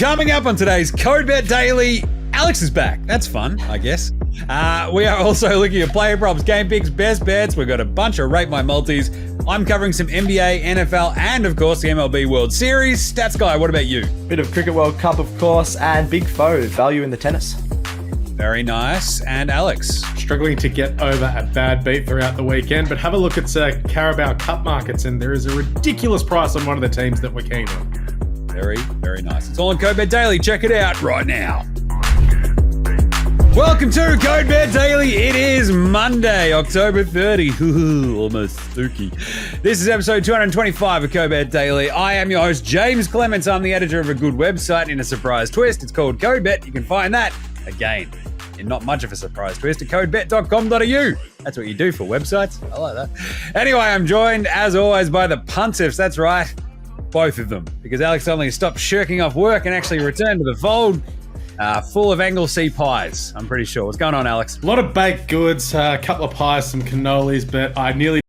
Coming up on today's Code Bet Daily, Alex is back. That's fun, I guess. We are also looking at player props, game picks, best bets. We've got a bunch of Rate My Multis. I'm covering some NBA, NFL, and of course the MLB World Series. Stats guy, what about you? Bit of Cricket World Cup, of course, and big foe, value in the tennis. Very nice. And Alex? Struggling to get over a bad beat throughout the weekend, but have a look at Carabao Cup markets, and there is a ridiculous price on one of the teams that we're keen on. Very, very nice. It's all on Code Bet Daily. Check it out right now. Welcome to Code Bet Daily. It is Monday, October 30. Ooh, almost spooky. This is episode 225 of Code Bet Daily. I am your host, Jaymz Clements. I'm the editor of a good website in a surprise twist. It's called Code Bet. You can find that, again, in not much of a surprise twist, at codebet.com.au. That's what you do for websites. I like that. Anyway, I'm joined, as always, by the puntifs. That's right, both of them, because Alex Donnelly stopped shirking off work and actually returned to the fold. Full of Anglesea pies, I'm pretty sure. What's going on, Alex? A lot of baked goods, a couple of pies, some cannolis, but I nearly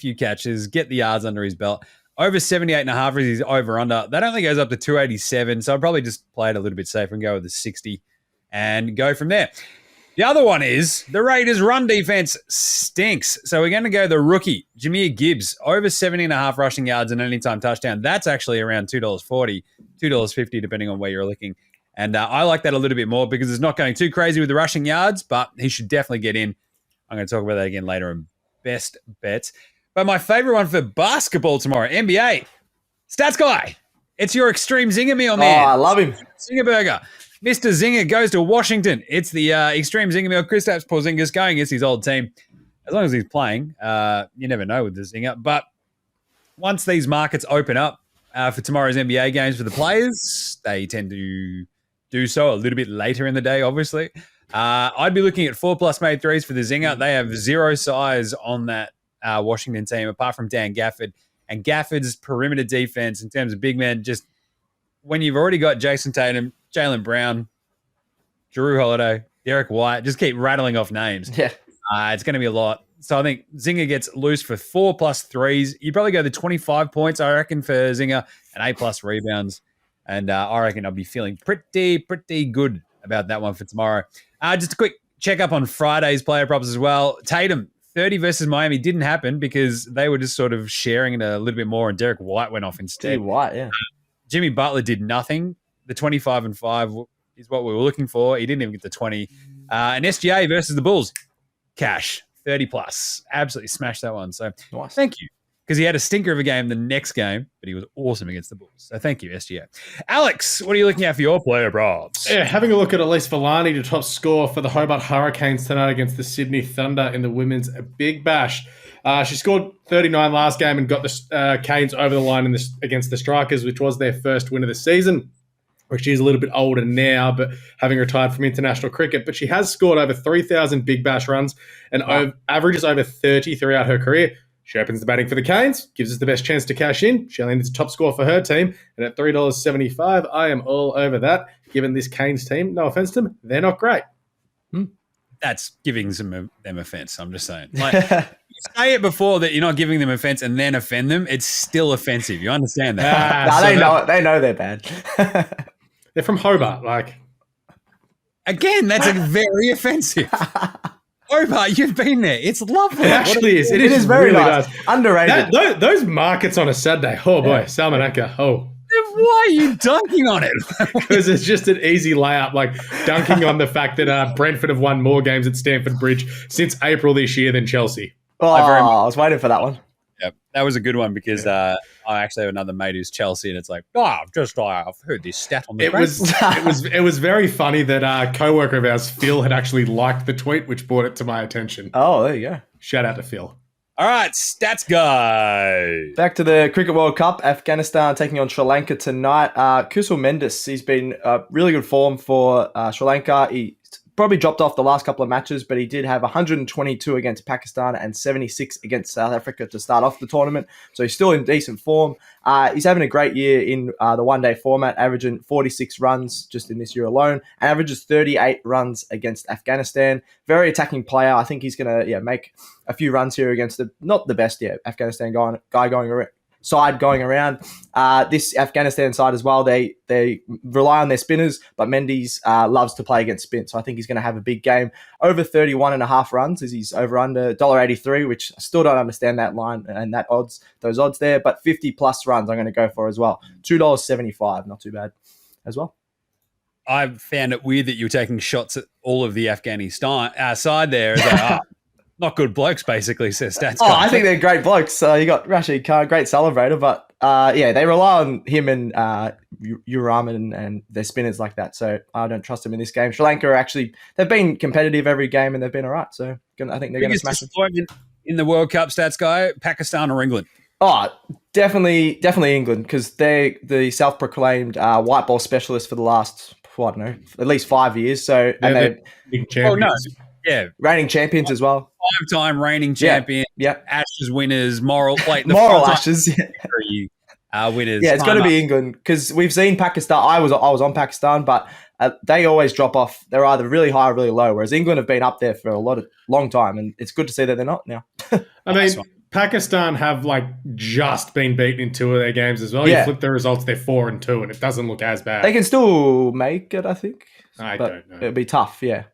few catches, get the yards under his belt. Over 78.5 is his over-under. That only goes up to 287, so I'll probably just play it a little bit safer and go with the 60 and go from there. The other one is the Raiders' run defense stinks. So we're going to go the rookie, Jahmyr Gibbs, over 70.5 rushing yards and anytime touchdown. That's actually around $2.40, $2.50, depending on where you're looking. And I like that a little bit more because it's not going too crazy with the rushing yards, but he should definitely get in. I'm going to talk about that again later in best bets. But my favorite one for basketball tomorrow, NBA, Stats Guy. It's your extreme zinger meal, man. Oh, I love him. Zinger burger. Mr. Zinger goes to Washington. It's the extreme zinger meal. Kristaps Porzingis going against his old team. As long as he's playing, you never know with the zinger. But once these markets open up for tomorrow's NBA games for the players, they tend to do so a little bit later in the day, obviously. I'd be looking at 4+ made threes for the zinger. They have zero size on that Washington team, apart from Dan Gafford. And Gafford's perimeter defense in terms of big men, just when you've already got Jason Tatum, Jaylen Brown, Jrue Holiday, Derek White, just keep rattling off names. Yeah. It's going to be a lot. So I think Zinger gets loose for 4+ threes. You probably go the 25 points, I reckon, for Zinger, and 8+ rebounds. And I reckon I'll be feeling pretty good about that one for tomorrow. Just a quick check up on Friday's player props as well. Tatum, 30 versus Miami didn't happen because they were just sort of sharing it a little bit more, and Derek White went off instead. White, yeah. Jimmy Butler did nothing. The 25-5 is what we were looking for. He didn't even get the 20. And SGA versus the Bulls, cash, 30+. Absolutely smashed that one. So Nice. Thank you. Because he had a stinker of a game the next game, but he was awesome against the Bulls. So thank you, SGA. Alex, what are you looking at for your player props? Yeah, having a look at Elise Villani to top score for the Hobart Hurricanes tonight against the Sydney Thunder in the Women's Big Bash. She scored 39 last game and got the Canes over the line against the Strikers, which was their first win of the season. She's a little bit older now, but having retired from international cricket. But she has scored over 3,000 Big Bash runs and averages over 30 throughout her career. She opens the batting for the Canes, gives us the best chance to cash in. She only needs a top score for her team. And at $3.75, I am all over that. Given this Canes team, no offense to them, they're not great. That's giving them offense. I'm just saying. Like, you say it before that you're not giving them offense and then offend them. It's still offensive. You understand that? They know it. They know they're bad. They're from Hobart. Again, that's very offensive. Hobart, you've been there. It's lovely. It actually is. It is very really nice. Underrated. Those markets on a Saturday, oh boy, Salmonaka, oh. Why are you dunking on it? Because it's just an easy layup, like dunking on the fact that Brentford have won more games at Stamford Bridge since April this year than Chelsea. Oh, I was waiting for that one. Yep, that was a good one because I actually have another mate who's Chelsea, and it's like, I've heard this stat on the it was very funny that a co-worker of ours, Phil, had actually liked the tweet, which brought it to my attention. Oh, there you go. Shout out to Phil. All right, stats guy. Back to the Cricket World Cup. Afghanistan taking on Sri Lanka tonight. Kusal Mendis, he's been really good form for Sri Lanka. He probably dropped off the last couple of matches, but he did have 122 against Pakistan and 76 against South Africa to start off the tournament. So he's still in decent form. He's having a great year in the one-day format, averaging 46 runs just in this year alone, and averages 38 runs against Afghanistan. Very attacking player. I think he's going to make a few runs here against not the best Afghanistan guy going around. This Afghanistan side as well, they rely on their spinners, but Mendes loves to play against spin. So I think he's going to have a big game. Over 31.5 runs is he's over under $1.83, which I still don't understand that line and those odds there, but 50+ runs I'm going to go for as well. $2.75, not too bad as well. I found it weird that you were taking shots at all of the Afghanistan side there. Like, not good blokes, basically, says Stats. I think they're great blokes. You got Rashid Khan, great celebrator, but they rely on him and Uraman and their spinners like that. So I don't trust them in this game. Sri Lanka they've been competitive every game and they've been all right. So I think they're going to smash it. In the World Cup, Stats guy, Pakistan or England? Oh, definitely England, because they're the self-proclaimed white ball specialists for the last, at least 5 years. So they're big champions. Yeah, reigning champions as well. 5-time reigning champion. Yeah. Ashes winners, moral Ashes. Winners. Yeah, it's got to be England, because we've seen Pakistan. I was on Pakistan, but they always drop off. They're either really high or really low, whereas England have been up there for long time, and it's good to see that they're not now. I mean, Pakistan have just been beaten in 2 of their games as well. Yeah. You flip the results, they're 4-2, and it doesn't look as bad. They can still make it, I think. I but don't know. It'd be tough, yeah.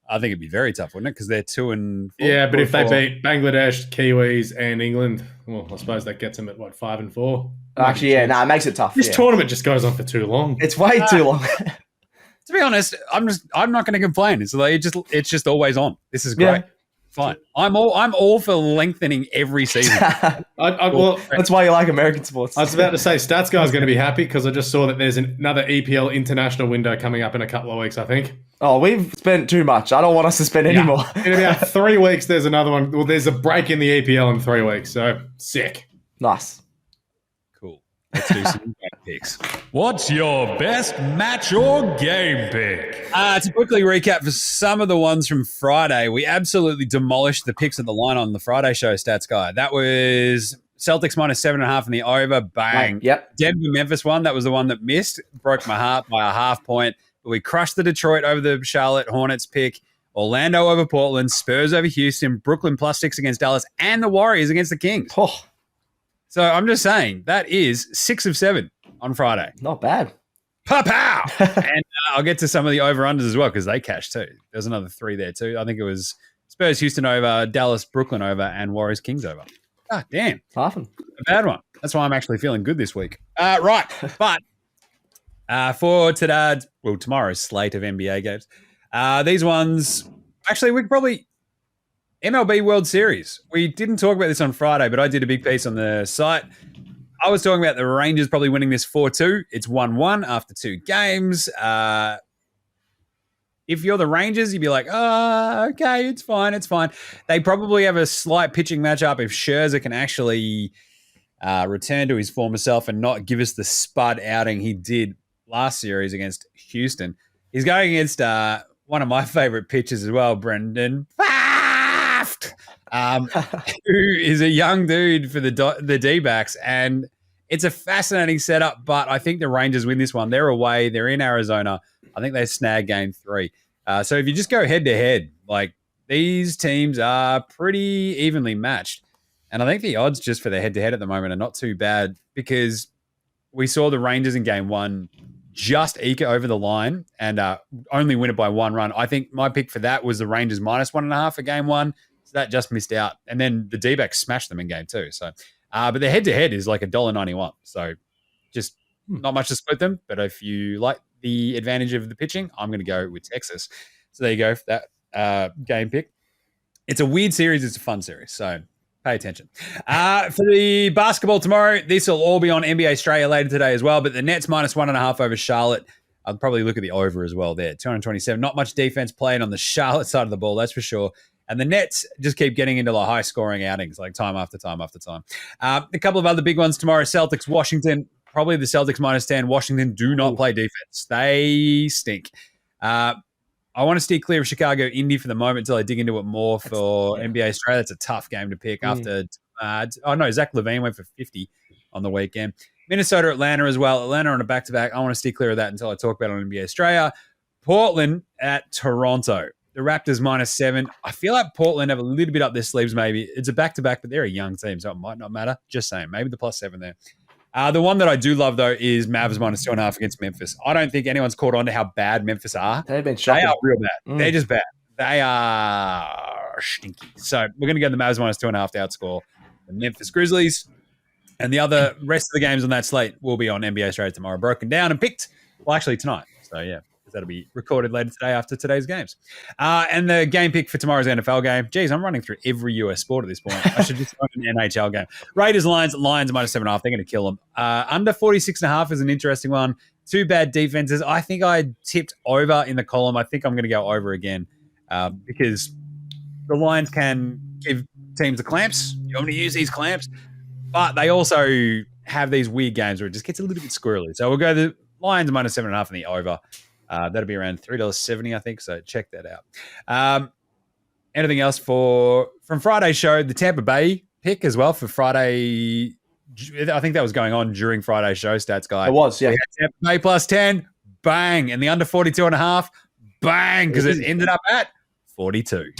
I think it'd be very tough, wouldn't it? Because they're 2-4. Yeah, but if they 4. beat Bangladesh, Kiwis, and England, well, I suppose that gets them at 5-4. Actually, yeah, it makes it tough. This tournament just goes on for too long. It's way too long. To be honest, I'm not going to complain. It's just always on. This is great. Yeah. Fine. I'm all for lengthening every season. That's why you like American sports. I was about to say, Stats Guy's going to be happy because I just saw that there's another EPL international window coming up in a couple of weeks, I think. Oh, we've spent too much. I don't want us to spend any more. In about 3 weeks, there's another one. Well, there's a break in the EPL in 3 weeks, so sick. Nice. Cool. Let's do some game picks. What's your best match or game pick? To quickly recap for some of the ones from Friday, we absolutely demolished the picks at the line on the Friday show, Stats Guy. That was Celtics minus 7.5 in the over. Bang. Right, yep. Denver-Memphis one. That was the one that missed. Broke my heart by a half point. But we crushed the Detroit over the Charlotte Hornets pick. Orlando over Portland. Spurs over Houston. Brooklyn +6 against Dallas. And the Warriors against the Kings. Oh, So I'm just saying, that is 6 of 7 on Friday. not bad. Pow! And I'll get to some of the over-unders as well because they cashed too. There's another 3 there too. I think it was Spurs Houston over, Dallas Brooklyn over, and Warriors Kings over. God damn. Laughing. A bad one. That's why I'm actually feeling good this week. Right. But for tomorrow's slate of NBA games, these ones, actually, we could probably MLB World Series. We didn't talk about this on Friday, but I did a big piece on the site. I was talking about the Rangers probably winning this 4-2. It's 1-1 after 2 games. If you're the Rangers, you'd be like, okay, it's fine. They probably have a slight pitching matchup if Scherzer can actually return to his former self and not give us the spud outing he did last series against Houston. He's going against one of my favorite pitchers as well, Brendan Pfaff, who is a young dude for the D-backs, and it's a fascinating setup, but I think the Rangers win this one. They're away. They're in Arizona. I think they snag game 3. So if you just go head-to-head, these teams are pretty evenly matched. And I think the odds just for the head-to-head at the moment are not too bad because we saw the Rangers in game 1 just eke over the line and only win it by 1 run. I think my pick for that was the Rangers minus 1.5 for game 1. So that just missed out. And then the D-backs smashed them in game 2. So, but the head-to-head is like $1.91. So just not much to split them. But if you like the advantage of the pitching, I'm going to go with Texas. So there you go for that game pick. It's a weird series. It's a fun series. So pay attention. For the basketball tomorrow, this will all be on NBA Australia later today as well. But the Nets minus 1.5 over Charlotte. I'll probably look at the over as well there. 227. Not much defense playing on the Charlotte side of the ball, that's for sure. And the Nets just keep getting into the high-scoring outings, time after time after time. A couple of other big ones tomorrow. Celtics, Washington. Probably the Celtics minus 10. Washington do not play defense. They stink. I want to steer clear of Chicago, Indy for the moment until I dig into it more for NBA Australia. That's a tough game to pick after. Zach LaVine went for 50 on the weekend. Minnesota, Atlanta as well. Atlanta on a back-to-back. I want to steer clear of that until I talk about it on NBA Australia. Portland at Toronto. The Raptors minus 7. I feel like Portland have a little bit up their sleeves maybe. It's a back-to-back, but they're a young team, so it might not matter. Just saying. Maybe the +7 there. The one that I do love, though, is Mavs minus 2.5 against Memphis. I don't think anyone's caught on to how bad Memphis are. They've been shocking. They are real bad. They're just bad. They are stinky. So we're going to go the Mavs minus 2.5 to outscore the Memphis Grizzlies. And the other rest of the games on that slate will be on NBA Australia tomorrow, broken down and picked. Well, actually tonight. So, yeah. That'll be recorded later today after today's games. And the game pick for tomorrow's NFL game. Geez, I'm running through every US sport at this point. I should just run an NHL game. Raiders, Lions minus 7.5. They're going to kill them. Under 46.5 is an interesting one. 2 bad defenses. I think I tipped over in the column. I think I'm going to go over again because the Lions can give teams the clamps. You want me to use these clamps? But they also have these weird games where it just gets a little bit squirrely. So we'll go the Lions minus 7.5 in the over. That'll be around $3.70, I think. So check that out. Anything else from Friday's show? The Tampa Bay pick as well for Friday. I think that was going on during Friday's show, Stats Guy. It was, yeah. Tampa Bay plus 10, bang. And the under 42.5, bang, because it ended up at 42.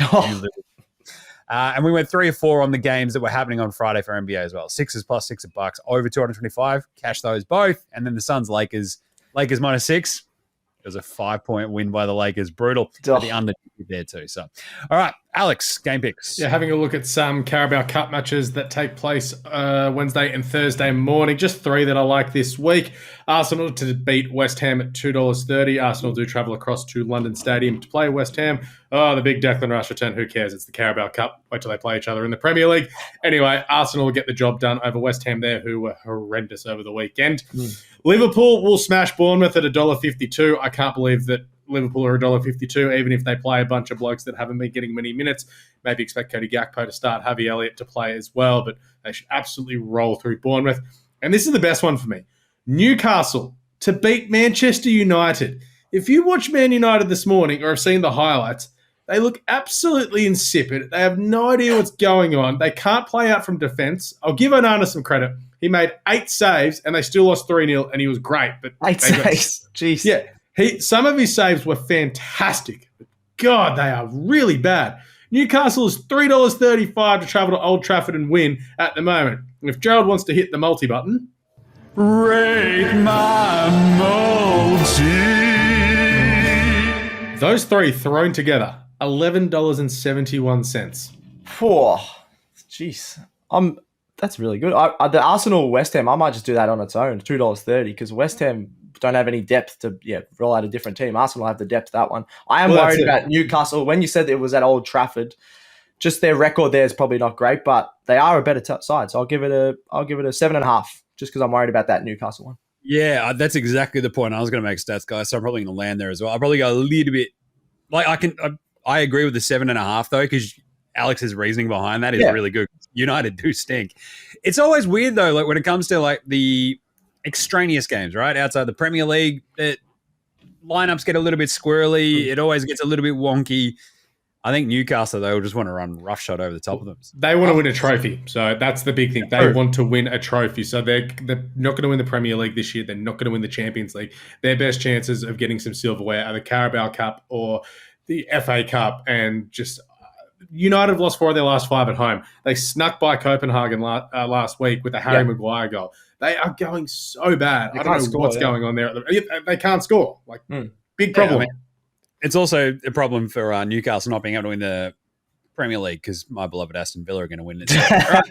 And we went 3 or 4 on the games that were happening on Friday for NBA as well. Sixers plus $6 over 225. Cash those both. And then the Suns Lakers -6. It was a 5-point win by the Lakers. Brutal. But the under there too. So, all right, Alex, game picks. Yeah, having a look at some Carabao Cup matches that take place Wednesday and Thursday morning. Just 3 that I like this week. Arsenal to beat West Ham at $2.30. Arsenal do travel across to London Stadium to play West Ham. Oh, the big Declan Rice return. Who cares? It's the Carabao Cup. Wait till they play each other in the Premier League. Anyway, Arsenal will get the job done over West Ham there, who were horrendous over the weekend. Liverpool will smash Bournemouth at $1.52. I can't believe that Liverpool are $1.52, even if they play a bunch of blokes that haven't been getting many minutes. Maybe expect Cody Gakpo to start, Harvey Elliott to play as well, but they should absolutely roll through Bournemouth. And this is the best one for me. Newcastle to beat Manchester United. If you watch Man United this morning or have seen the highlights, they look absolutely insipid. They have no idea what's going on. They can't play out from defence. I'll give Onana some credit. He made 8 saves and they still lost 3-0 and he was great. But 8 saves. Jeez. Yeah. Some of his saves were fantastic. But God, they are really bad. Newcastle is $3.35 to travel to Old Trafford and win at the moment. And if Gerald wants to hit the multi button. Rate my multi. Those 3 thrown together, $11.71. Jeez. That's really good. The Arsenal West Ham, I might just do that on its own, $2.30, because West Ham don't have any depth to roll out a different team. Arsenal have the depth that one. I am worried about Newcastle. When you said it was at Old Trafford, just their record there is probably not great, but they are a better side. So I'll give it a 7.5, just because I'm worried about that Newcastle one. Yeah, that's exactly the point. I was going to make stats, guys, so I'm probably going to land there as well. I'll probably go a little bit. I agree with the 7.5 though, because Alex's reasoning behind that is really good. United do stink. It's always weird though, like when it comes to like the extraneous games, right? Outside the Premier League, lineups get a little bit squirrely. It always gets a little bit wonky. I think Newcastle, they will just want to run roughshod over the top of them. They want to win a trophy. So that's the big thing. They want to win a trophy. So they're not going to win the Premier League this year. They're not going to win the Champions League. Their best chances of getting some silverware are the Carabao Cup or the FA Cup. And just United have lost 4 of their last 5 at home. They snuck by Copenhagen last week with a Harry Maguire goal. They are going so bad. I don't know what's going on there. They can't score. Big problem. Yeah, it's also a problem for Newcastle not being able to win the Premier League because my beloved Aston Villa are going to win it. Right.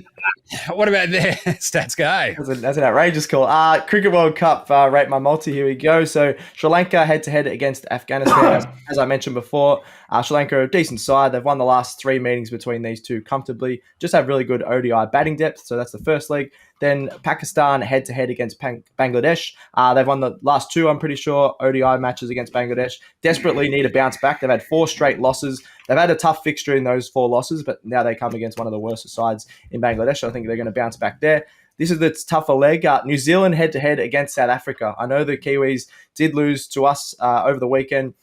What about their stats guy? That's an outrageous call. Cricket World Cup, rate my multi. Here we go. So Sri Lanka head-to-head against Afghanistan. As I mentioned before, Sri Lanka are a decent side. They've won the last 3 meetings between these two comfortably. Just have really good ODI batting depth. So that's the first leg. Then Pakistan head-to-head against Bangladesh. They've won the last 2, I'm pretty sure, ODI matches against Bangladesh. Desperately need a bounce back. They've had 4 straight losses. They've had a tough fixture in those 4 losses, but now they come against one of the worst sides in Bangladesh. So I think they're going to bounce back there. This is the tougher leg. New Zealand head-to-head against South Africa. I know the Kiwis did lose to us over the weekend.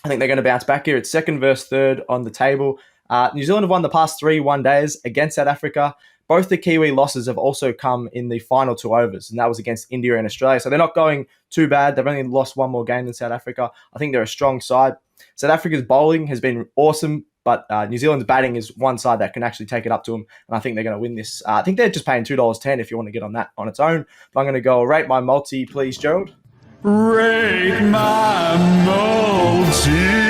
I think they're going to bounce back here. It's 2nd versus 3rd on the table. New Zealand have won the past 3 one-days against South Africa. Both the Kiwi losses have also come in the final 2 overs, and that was against India and Australia. So they're not going too bad. They've only lost 1 more game than South Africa. I think they're a strong side. South Africa's bowling has been awesome, but New Zealand's batting is one side that can actually take it up to them, and I think they're going to win this. I think they're just paying $2.10 if you want to get on that on its own. But I'm going to go rate my multi, please, Gerald. Rate my multi.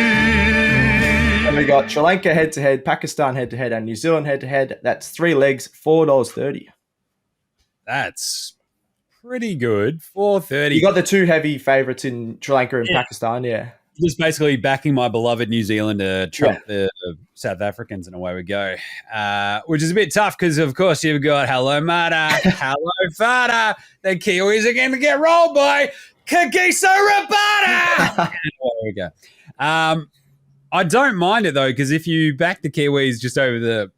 And we got Sri Lanka head-to-head, Pakistan head-to-head, and New Zealand head-to-head. That's 3 legs, $4.30. That's pretty good. $4.30. You got the 2 heavy favourites in Sri Lanka and Pakistan, Just basically backing my beloved New Zealand to trump the South Africans, and away we go. Which is a bit tough because, of course, you've got hello, Mata, hello, Fada. The Kiwis are going to get rolled by Kagiso Rabada. There we go. I don't mind it, though, because if you back the Kiwis just over the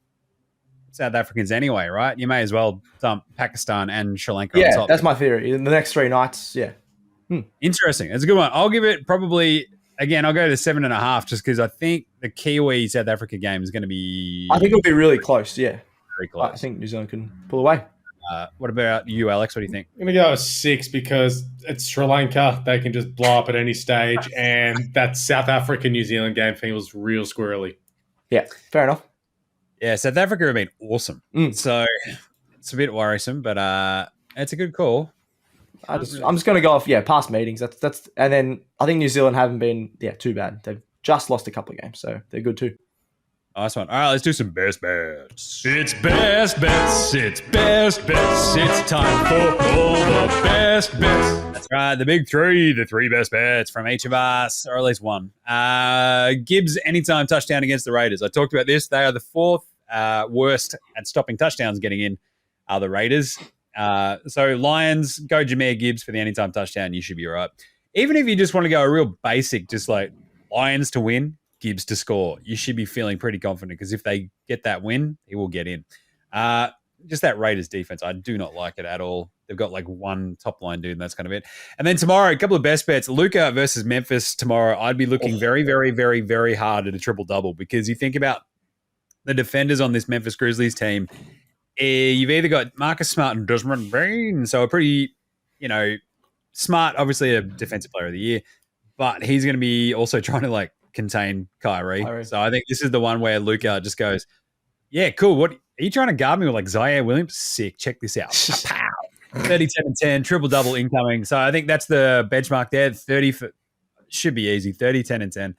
South Africans anyway, right, you may as well dump Pakistan and Sri Lanka on top. That's my theory. In the next 3 nights, Interesting. It's a good one. I'll give it probably, again, I'll go to 7.5 just because I think the Kiwi-South Africa game is going to be... I think it'll be really close, Very close. I think New Zealand can pull away. What about you, Alex? What do you think? I'm going to go with 6 because it's Sri Lanka. They can just blow up at any stage. And that South Africa-New Zealand game feels real squirrely. Yeah, fair enough. Yeah, South Africa have been awesome. So it's a bit worrisome, but it's a good call. I'm just going to go off, past meetings. That's, and then I think New Zealand haven't been, too bad. They've just lost a couple of games, so they're good too. Nice one. All right, let's do some best bets. It's best bets. It's best bets. It's time for all the best bets. That's right, the big three, the three best bets from each of us, or at least one. Gibbs anytime touchdown against the Raiders. I talked about this. They are the fourth worst at stopping touchdowns getting in are the Raiders. So Lions, go Jahmyr Gibbs for the anytime touchdown. You should be all right. Even if you just want to go a real basic, just like Lions to win, Gibbs to score, you should be feeling pretty confident because if they get that win, he will get in. Just that Raiders defense, I do not like it at all. They've got like one top line dude, and that's kind of it. And then tomorrow, a couple of best bets. Luka versus Memphis tomorrow. I'd be looking very, very, very, very hard at a triple-double because you think about the defenders on this Memphis Grizzlies team, you've either got Marcus Smart and Desmond Bain, so a pretty, Smart, obviously a defensive player of the year, but he's going to be also trying to like contain Kyrie. So I think this is the one where Luka just goes, yeah, cool. What are you trying to guard me with like Zaire Williams? Sick. Check this out. Pow. 30, 10, and 10, triple-double incoming. So I think that's the benchmark there. 30 should be easy. 30, 10, and 10.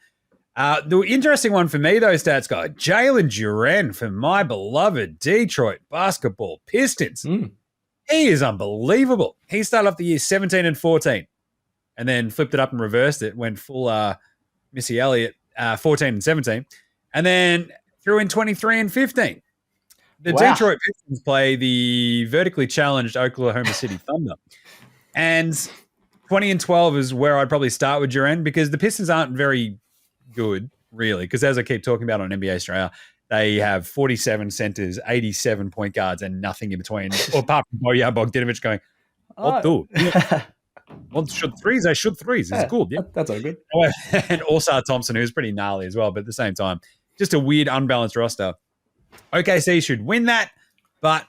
The interesting one for me, though, stats guy, Jalen Duren for my beloved Detroit basketball Pistons. He is unbelievable. He started off the year 17 and 14 and then flipped it up and reversed it, went full Missy Elliott, 14 and 17, and then threw in 23 and 15. The Detroit Pistons play the vertically challenged Oklahoma City Thunder. And 20 and 12 is where I'd probably start with Duren because the Pistons aren't very good, really, because as I keep talking about on NBA Australia, they have 47 centers, 87 point guards, and nothing in between. Apart from Bojan Bogdanovic going, I'll do it. Well, shoot threes, I shoot threes. It's cool. Yeah. That's all good. And Osar Thompson, who's pretty gnarly as well, but at the same time, just a weird, unbalanced roster. OKC should win that, but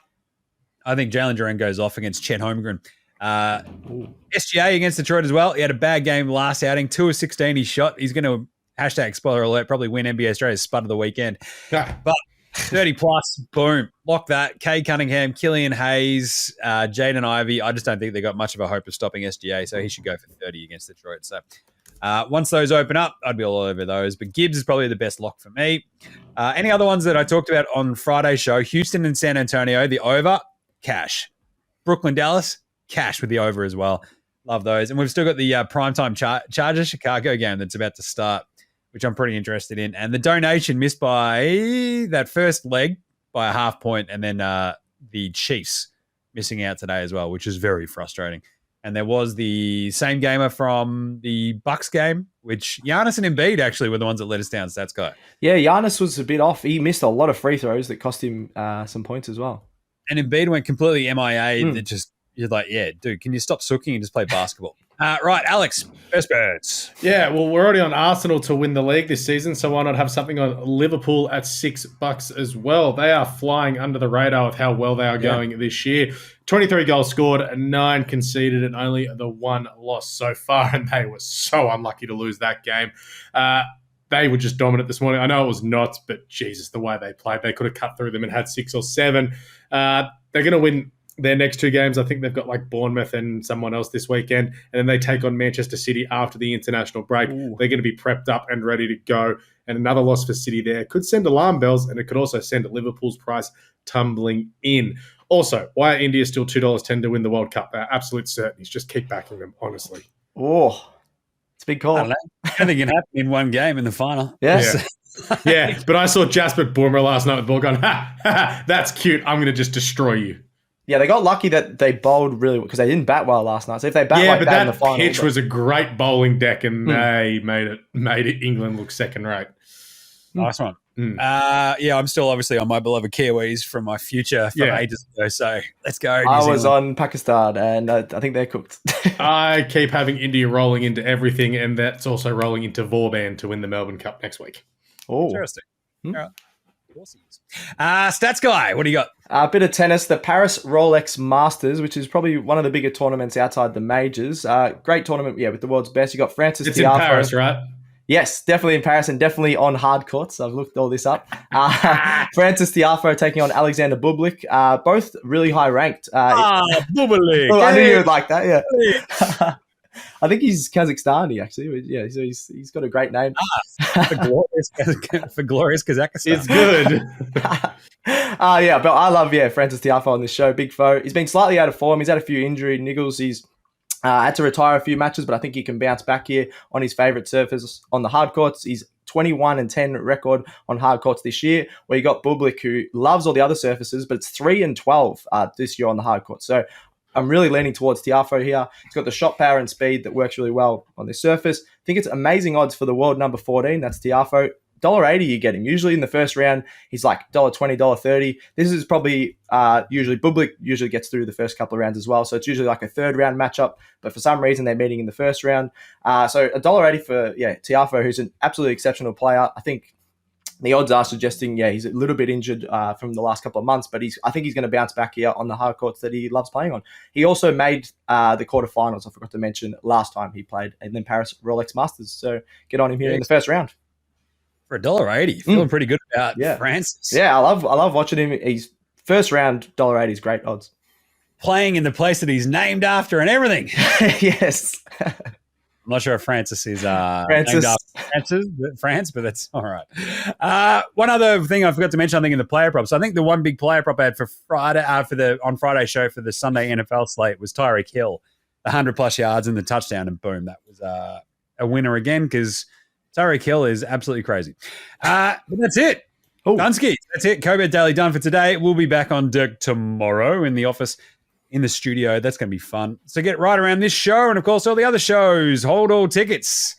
I think Jalen Duren goes off against Chet Holmgren. SGA against Detroit as well. He had a bad game last outing, 2 of 16 he shot. He's going to, #spoiler alert, probably win NBA Australia's Spud of the weekend. But 30 plus, boom, lock that. Kay Cunningham, Killian Hayes, Jaden Ivey. I just don't think they got much of a hope of stopping SGA, so he should go for 30 against Detroit. So once those open up, I'd be all over those. But Gibbs is probably the best lock for me. Any other ones that I talked about on Friday's show? Houston and San Antonio, the over, cash. Brooklyn, Dallas, cash with the over as well. Love those. And we've still got the primetime Chargers Chicago game that's about to start, which I'm pretty interested in. And the donation missed by that first leg by a half point, and then the Chiefs missing out today as well, which is very frustrating. And there was the same gamer from the Bucks game, which Giannis and Embiid actually were the ones that let us down, stats guy. Yeah, Giannis was a bit off. He missed a lot of free throws that cost him some points as well. And Embiid went completely MIA. That just, you're like, yeah, dude, can you stop sooking and just play basketball? Right, Alex, best bets. Yeah, well, we're already on Arsenal to win the league this season, so why not have something on Liverpool at $6 as well? They are flying under the radar with how well they are going this year. 23 goals scored, 9 conceded, and only the 1 loss so far, and they were so unlucky to lose that game. They were just dominant this morning. I know it was not, but Jesus, the way they played, they could have cut through them and had 6 or 7. They're going to win their next 2 games. I think they've got like Bournemouth and someone else this weekend, and then they take on Manchester City after the international break. Ooh. They're going to be prepped up and ready to go, and another loss for City there could send alarm bells, and it could also send Liverpool's price tumbling in. Also, why are India still $2.10 to win the World Cup? They're absolute certainties. Just keep backing them, honestly. Oh, it's a big call. I don't know. Anything can happen in one game in the final. Yes. Yeah, but I saw Jasper Boomer last night with the ball going, that's cute. I'm going to just destroy you. Yeah, they got lucky that they bowled really well because they didn't bat well last night. So if they bat like that in the final, pitch was a great bowling deck, and they made it England look second rate. Nice one. I'm still obviously on my beloved Kiwis from my future from ages ago. So let's go. I was on Pakistan, and I think they're cooked. I keep having India rolling into everything, and that's also rolling into Vauban to win the Melbourne Cup next week. Oh, interesting. All right. Stats guy, what do you got? A bit of tennis, the Paris Rolex Masters, which is probably one of the bigger tournaments outside the majors. Great tournament, with the world's best. You got Francis It's Tiafoe. in Paris, right? Yes, definitely in Paris and definitely on hard courts. I've looked all this up. Francis Tiafoe taking on Alexander Bublik. Both really high ranked. Bubalik. Well, I knew you would like that, yeah. I think he's Kazakhstani, actually. Yeah, so he's got a great name. For glorious Kazakhstan. It's good. Yeah, but I love, Francis Tiafoe on this show. Big foe. He's been slightly out of form. He's had a few injury niggles. He's had to retire a few matches, but I think he can bounce back here on his favourite surface on the hard courts. He's 21-10 record on hard courts this year, where you got Bublik, who loves all the other surfaces, but it's 3-12 this year on the hard courts. So I'm really leaning towards Tiafoe here. He's got the shot power and speed that works really well on this surface. I think it's amazing odds for the world number 14. That's Tiafoe. $1.80 you get him. Usually in the first round, he's like $1.20, $1.30. This is probably usually Bublik usually gets through the first couple of rounds as well. So it's usually like a third round matchup, but for some reason they're meeting in the first round. So $1.80 for Tiafoe, who's an absolutely exceptional player. I think the odds are suggesting, he's a little bit injured from the last couple of months, but I think he's going to bounce back here on the hard courts that he loves playing on. He also made the quarterfinals, I forgot to mention, last time he played in the Paris Rolex Masters. So get on him here in the first round. For $1.80, feeling pretty good about Francis. Yeah, I love watching him. He's first round $1.80 is great odds. Playing in the place that he's named after and everything. Yes. I'm not sure if Francis is named after France, but that's all right. One other thing I forgot to mention, I think in the player props. I think the one big player prop I had for Friday on Friday's show for the Sunday NFL slate was Tyreek Hill, 100+ yards and the touchdown, and boom, that was a winner again because Tyreek Hill is absolutely crazy. But that's it. Dunsky, that's it. Co-Bet Daily done for today. We'll be back on deck tomorrow in the office, in the studio. That's going to be fun. So get right around this show and, of course, all the other shows. Hold all tickets.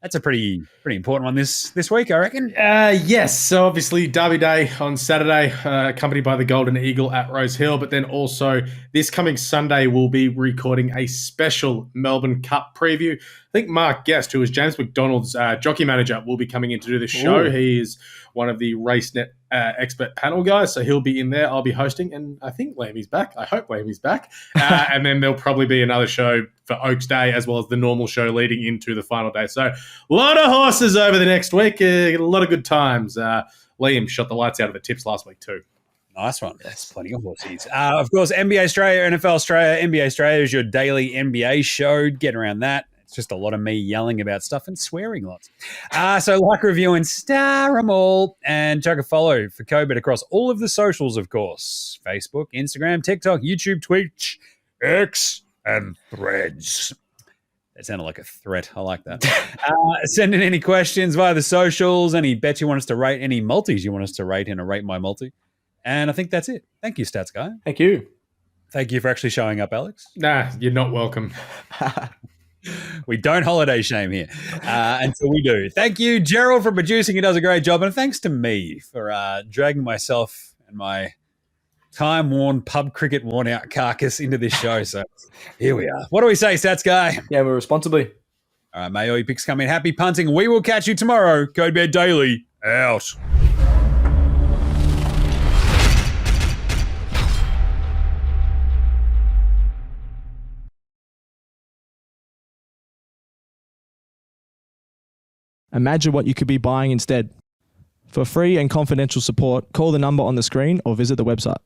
That's a pretty important one this week, I reckon. Yes. So obviously Derby Day on Saturday, accompanied by the Golden Eagle at Rose Hill. But then also this coming Sunday, we'll be recording a special Melbourne Cup preview. I think Mark Guest, who is James McDonald's jockey manager, will be coming in to do this show. Ooh. He is one of the RaceNet expert panel guys, so he'll be in there. I'll be hosting, and I think Lammy's back. I hope Lammy's back. And then there'll probably be another show for Oaks Day, as well as the normal show leading into the final day. So a lot of horses over the next week. A lot of good times. Liam shot the lights out of the tips last week too. Nice one. That's plenty of horses. Of course, NBA Australia, NFL Australia. NBA Australia is your daily NBA show. Get around that. It's just a lot of me yelling about stuff and swearing lots. So like, review, and star them all. And chuck a follow for Co-Bet across all of the socials, of course. Facebook, Instagram, TikTok, YouTube, Twitch, X, and Threads. That sounded like a threat. I like that. Send in any questions via the socials, any bets you want us to rate, any multis you want us to rate in a Rate My Multi. And I think that's it. Thank you, Stats Guy. Thank you. Thank you for actually showing up, Alex. Nah, you're not welcome. We don't holiday shame here until we do. Thank you, Gerald, for producing. He does a great job. And thanks to me for dragging myself and my time-worn, pub cricket worn-out carcass into this show. So here we are. What do we say, Stats Guy? Yeah, we're responsibly. All right, may all your picks come in. Happy punting. We will catch you tomorrow. Co-Bet Daily, out. Imagine what you could be buying instead. For free and confidential support, call the number on the screen or visit the website.